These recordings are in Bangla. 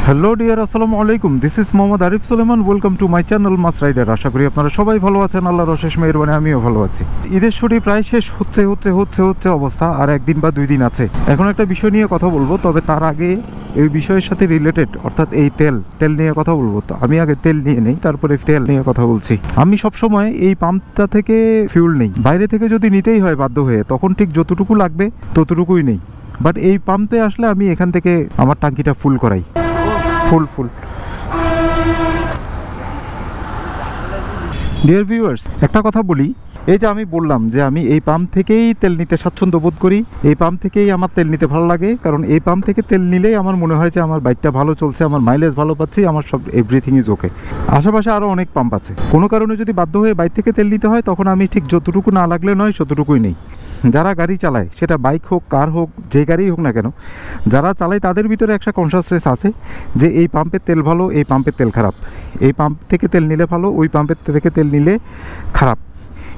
হ্যালো ডিয়ার, আসসালামু আলাইকুম। This is Mohammad Arif Suleman. Welcome to my channel mass rider. আশা করি আপনারা সবাই ভালো আছেন। আল্লাহর অশেষ মেহেরবানি আমিও ভালো আছি। ঈদের ছুটি প্রায় শেষ হচ্ছে অবস্থা, আর একদিন বা 2 দিন আছে। এখন একটা বিষয় নিয়ে কথা বলবো, তবে তার আগে এই বিষয়ের সাথে রিলেটেড, অর্থাৎ এই তেল নিয়ে কথা বলবো। তো আমি আগে তেল নিয়ে নেই, তারপরে তেল নিয়ে কথা বলছি। আমি সবসময় এই পাম্পটা থেকে ফিউল নেই। বাইরে থেকে যদি নিতেই হয় বাধ্য হয়ে, তখন ঠিক যতটুকু লাগবে ততটুকুই নেই। বাট এই পাম্পে আসলে আমি এখান থেকে আমার ট্যাঙ্কিটা ফুল করাই, ফুল। ডিয়ার ভিউয়ার্স, একটা কথা বলি, এই যে আমি বললাম যে আমি এই পাম্প থেকেই তেল নিতে স্বাচ্ছন্দ্য বোধ করি, এই পাম্প থেকেই আমার তেল নিতে ভালো লাগে। কারণ এই পাম্প থেকে তেল নিলেই আমার মনে হয় যে আমার বাইকটা ভালো চলছে, আমার মাইলেজ ভালো পাচ্ছি, আমার সব এভরিথিং ইজ ওকে। আশেপাশে আরও অনেক পাম্প আছে। কোনো কারণে যদি বাধ্য হয়ে বাইক থেকে তেল নিতে হয়, তখন আমি ঠিক যতটুকু না লাগলে নয় ততটুকুই নেই। যারা গাড়ি চালায়, সেটা বাইক হোক, কার হোক, যে গাড়িই হোক না কেন, যারা চালায় তাদের ভিতরে একটা কনসাসনেস আছে যে এই পাম্পের তেল ভালো, এই পাম্পের তেল খারাপ, এই পাম্প থেকে তেল নিলে ভালো, ওই পাম্পের থেকে তেল নিলে খারাপ।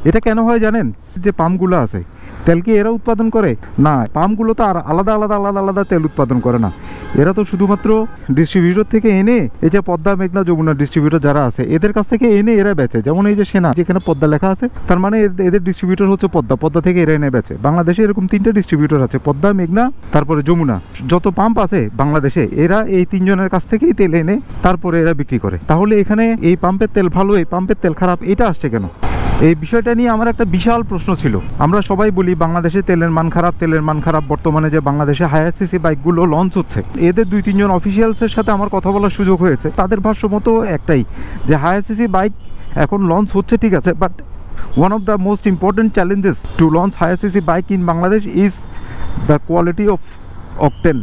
এটা কেন হয় জানেন? যে পাম্পগুলো আছে, তেল কি এরা উৎপাদন করে? না, পাম্পগুলো তো আর আলাদা তেল উৎপাদন করে না। এরা তো শুধুমাত্র ডিস্ট্রিবিউটর থেকে এনে, এই যে পদ্মা, মেঘনা, যমুনা ডিস্ট্রিবিউটর যারা আছে, এদের কাছ থেকে এনে এরা বেচে। যেমন এই যে সেনা, যেখানে পদ্মা লেখা আছে, তার মানে এদের ডিস্ট্রিবিউটর হচ্ছে পদ্মা থেকে এরা এনে বেচে। বাংলাদেশে এরকম 3টে ডিস্ট্রিবিউটর আছে, পদ্মা, মেঘনা, তারপরে যমুনা। যত পাম্প আছে বাংলাদেশে, এরা এই 3 জনের কাছ থেকেই তেল এনে তারপরে এরা বিক্রি করে। তাহলে এখানে এই পাম্পের তেল ভালো, এই পাম্পের তেল খারাপ, এটা আসছে কেন? এই বিষয়টা নিয়ে আমার একটা বিশাল প্রশ্ন ছিল। আমরা সবাই বলি বাংলাদেশে তেলের মান খারাপ। বর্তমানে যে বাংলাদেশে হায়ার সিসি বাইকগুলো লঞ্চ হচ্ছে, এদের 2-3 জন অফিসিয়ালসের সাথে আমার কথা বলার সুযোগ হয়েছে। তাদের ভাষ্য মতো একটাই, যে হায়ার সিসি বাইক এখন লঞ্চ হচ্ছে ঠিক আছে, but one of the most important challenges to launch higher cc bike in Bangladesh is the quality of octane.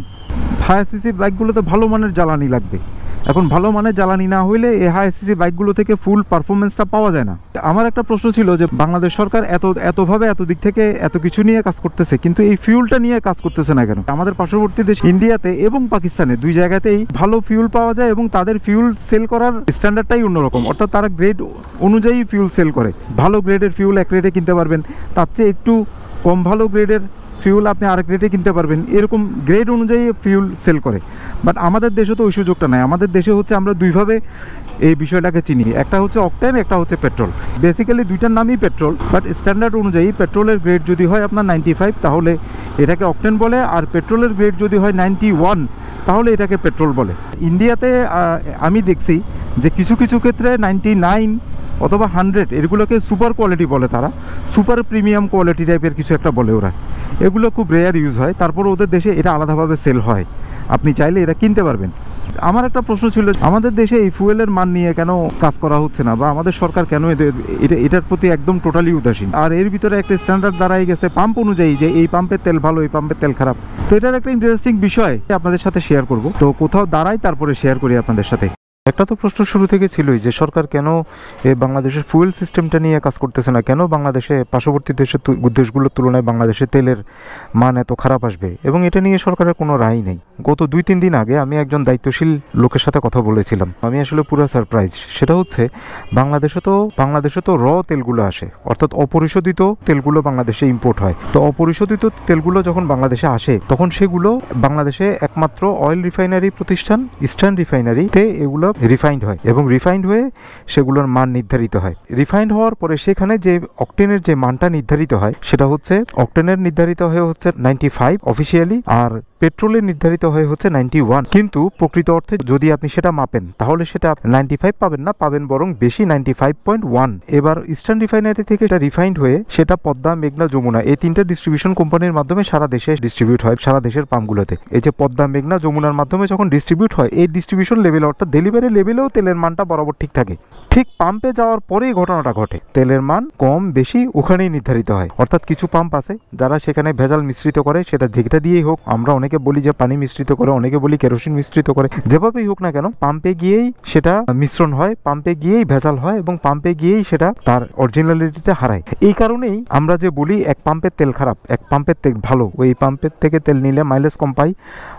Higher CC বাইকগুলোতে ভালো মানের জ্বালানি লাগবে। এখন ভালো মানের জ্বালানি না হইলে এই হায়ার সিসি বাইকগুলো থেকে ফুল পারফরমেন্সটা পাওয়া যায় না। আমার একটা প্রশ্ন ছিল যে বাংলাদেশ সরকার এতভাবে এত দিক থেকে এত কিছু নিয়ে কাজ করতেছে, কিন্তু এই ফিউলটা নিয়ে কাজ করতেছে না কেন? আমাদের পার্শ্ববর্তী দেশ ইন্ডিয়াতে এবং পাকিস্তানে 2 জায়গাতেই ভালো ফিউল পাওয়া যায়, এবং তাদের ফিউল সেল করার স্ট্যান্ডার্ডটাই অন্যরকম। অর্থাৎ তারা গ্রেড অনুযায়ী ফিউল সেল করে। ভালো গ্রেডের ফিউল এক রেটে কিনতে পারবেন, তার চেয়ে একটু কম ভালো গ্রেডের ফিউল আপনি আরেক রেটে কিনতে পারবেন। এরকম গ্রেড অনুযায়ী ফিউল সেল করে। বাট আমাদের দেশে তো ওই সুযোগটা নাই। আমাদের দেশে হচ্ছে আমরা 2ভাবে এই বিষয়টাকে চিনি, একটা হচ্ছে অকটেন, একটা হচ্ছে পেট্রোল। বেসিক্যালি 2টার নামই পেট্রোল, বাট স্ট্যান্ডার্ড অনুযায়ী পেট্রোলের গ্রেড যদি হয় আপনার 95, তাহলে এটাকে অকটেন বলে, আর পেট্রোলের গ্রেড যদি হয় 91, তাহলে এটাকে পেট্রোল বলে। ইন্ডিয়াতে আমি দেখছি যে কিছু ক্ষেত্রে 99 অথবা 100 এগুলোকে সুপার কোয়ালিটি বলে, তারা সুপার প্রিমিয়াম কোয়ালিটি টাইপের কিছু একটা বলে ওরা। এগুলো খুব রেয়ার ইউজ হয়, তারপর ওদের দেশে এটা আলাদাভাবে সেল হয়, আপনি চাইলে এটা কিনতে পারবেন। আমার একটা প্রশ্ন ছিল, আমাদের দেশে এই ফুয়েলের মান নিয়ে কেন কাজ করা হচ্ছে না, বা আমাদের সরকার কেন এটার প্রতি একদম টোটালি উদাসীন? আর এর ভিতরে একটা স্ট্যান্ডার্ড দাঁড়াই গেছে পাম্প অনুযায়ী, যে এই পাম্পের তেল ভালো, এই পাম্পের তেল খারাপ। তো এটার একটা ইন্টারেস্টিং বিষয় আপনাদের সাথে শেয়ার করব। তো কোথাও দাঁড়াই, তারপরে শেয়ার করি আপনাদের সাথে। একটা তো প্রশ্ন শুরু থেকে ছিলই যে সরকার কেন এই বাংলাদেশের ফুয়েল সিস্টেমটা নিয়ে কাজ করতেছে না, কেন বাংলাদেশে পার্শ্ববর্তী দেশগুলোর তুলনায় বাংলাদেশে তেলের মান এত খারাপ আসবে, এবং এটা নিয়ে সরকারের কোনো রায় নেই। গত 2-3 দিন আগে আমি একজন দায়িত্বশীল লোকের সাথে কথা বলেছিলাম, আমি আসলে পুরো সারপ্রাইজ। সেটা হচ্ছে বাংলাদেশে তো র তেলগুলো আসে, অর্থাৎ অপরিশোধিত তেলগুলো বাংলাদেশে ইম্পোর্ট হয়। তো অপরিশোধিত তেলগুলো যখন বাংলাদেশে আসে, তখন সেগুলো বাংলাদেশে একমাত্র অয়েল রিফাইনারি প্রতিষ্ঠান ইস্টার্ন রিফাইনারিতে এগুলো রিফাইন্ড হয়, এবং রিফাইন্ড হয়ে সেগুলোর মান নির্ধারিত হয়। রিফাইন্ড হওয়ার পরে সেখানে যে অকটেনের যে মানটা নির্ধারিত হয়, সেটা হচ্ছে অকটেনের নির্ধারিত হয়ে হচ্ছে 95 অফিসিয়ালি, আর পেট্রোলের নির্ধারিত হয়ে হচ্ছে 91। কিন্তু প্রকৃত অর্থে যদি আপনি সেটা মাপেন, তাহলে সেটা 95 পাবেন না, পাবেন বরং বেশি 95.1। এবার ইস্টার্ন রিফাইনারি থেকে এটা রিফাইন্ড হয়ে সেটা পদ্মা, মেঘনা, যমুনা এই 3টে ডিস্ট্রিবিউশন কোম্পানির মাধ্যমে সারা দেশে ডিস্ট্রিবিউট হয়, সারা দেশের পাম্পগুলোতে। এই যে পদ্মা, মেঘনা, যমুনার মাধ্যমে যখন ডিস্ট্রিবিউট হয়, এই ডিস্ট্রিবিউশন লেভেল অর্থাৎ ডেলিভারি লেভেলেও তেলের মানটা বরাবর ঠিক থাকে। ঠিক পাম্পে যাওয়ার পরেই ঘটনাটা ঘটে, তেলের মান কম বেশি ওখানেই নির্ধারিত হয়। অর্থাৎ কিছু পাম্প আছে যারা সেখানে ভেজাল মিশ্রিত করে, সেটা যেটা দিয়েই হোক, আমরা অনেকে বলি যে পানি মিশ্রিত করে, অনেকে বলি কেরোসিন মিশ্রিত করে, যেভাবেই হোক না কেন পাম্পে গিয়েই সেটা মিশ্রণ হয়, পাম্পে গিয়েই ভেজাল হয়, এবং পাম্পে গিয়েই সেটা তার অরিজিনালিটিতে হারায়। এই কারণেই আমরা যে বলি এক পাম্পের তেল খারাপ, এক পাম্পের তেল ভালো, ওই পাম্পের থেকে তেল নিলে মাইলেজ কম পাই,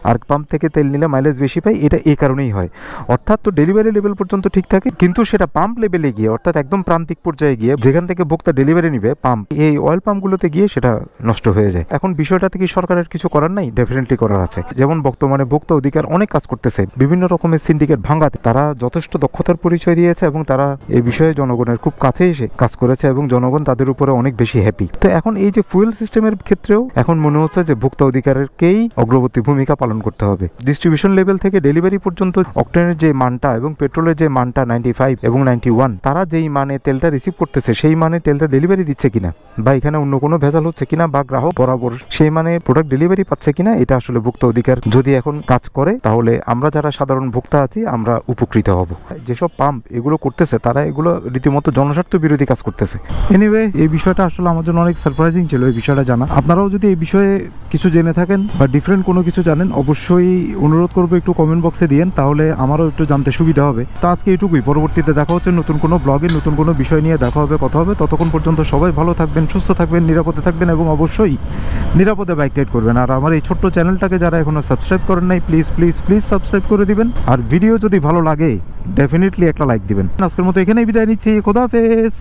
আর পাম্প থেকে তেল নিলে মাইলেজ বেশি পাই। এটা এই কারণেই হয়। অর্থাৎ তো ডেলিভারি লেভেল পর্যন্ত ঠিক থাকে, কিন্তু সেটা পাম্প লেভেলে গিয়ে, অর্থাৎ একদম প্রান্তিক পর্যায়ে গিয়ে, যেখান থেকে ভোক্তা ডেলিভারি নিবে পাম্প, এই অয়েল পাম্পগুলোতে গিয়ে সেটা নষ্ট হয়ে যায়। এখন বিষয়টাতে কি সরকারের কিছু করার নাই? ডেফিনেটলি করার আছে। যেমন বর্তমানে ভোক্তা অধিকার অনেক কাজ করতেছে বিভিন্ন রকমের সিন্ডিকেট ভাঙাতে, তারা যথেষ্ট দক্ষতার পরিচয় দিয়েছে এবং তারা এই বিষয়ে জনগণের খুব কাছে এসে কাজ করেছে এবং জনগণ তাদের উপরে অনেক বেশি হ্যাপি। তো এখন এই যে ফুয়েল সিস্টেমের ক্ষেত্রেও এখন মনে হচ্ছে যে ভোক্তা অধিকারকেই অগ্রবর্তী ভূমিকা পালন করতে হবে। ডিস্ট্রিবিউশন লেভেল থেকে ডেলিভারি পর্যন্ত অকটেনের যে মানটা এবং পেট্রোলের যে মানটা 95 এবং 91, তারা যেই মানে তেলটা রিসিভ করতেছে সেই মানে তেলটা ডেলিভারি দিচ্ছে কিনা, বা এখানে অন্য কোনো ভেজাল হচ্ছে কিনা, বা গ্রাহক বরাবর সেই মানে প্রোডাক্ট ডেলিভারি পাচ্ছে কিনা, এটা আসলে ভোক্তা অধিকার যদি এখন কাজ করে তাহলে আমরা যারা সাধারণ ভোক্তা আছি আমরা উপকৃত হব। যেসব পাম্প এগুলো করতেছে তারা এগুলো রীতিমতো জনস্বার্থ বিরোধী কাজ করতেছে। এনিওয়ে, এই বিষয়টা আসলে আমার জন্য অনেক সারপ্রাইজিং ছিল এই বিষয়টা জানা। আপনারাও যদি এই বিষয়ে কিছু জেনে থাকেন বা ডিফারেন্ট কোনো কিছু জানেন, অবশ্যই অনুরোধ করবো একটু কমেন্ট বক্সে দিয়েন, তাহলে আমারও একটু জানতে সুবিধা হবে। তো আজকে এইটুকুই, পরবর্তীতে দেখা হচ্ছে নতুন কোনো ব্লগে নতুন কোনো বিষয় নিয়ে দেখা হবে, কথা হবে। ততক্ষণ পর্যন্ত সবাই ভালো থাকবেন, সুস্থ থাকবেন, নিরাপদে থাকবেন এবং অবশ্যই নিরাপদে বাইক রাইড করবেন। আর আমার এই ছোট্ট চ্যানেলটাকে যারা এখনো সাবস্ক্রাইব করেন নাই, প্লিজ প্লিজ প্লিজ সাবস্ক্রাইব করে দিবেন। আর ভিডিও যদি ভালো লাগে ডেফিনেটলি একটা লাইক দিবেন। আজকের মতো এখানেই বিদায় নিচ্ছি। খোদা হাফেজ।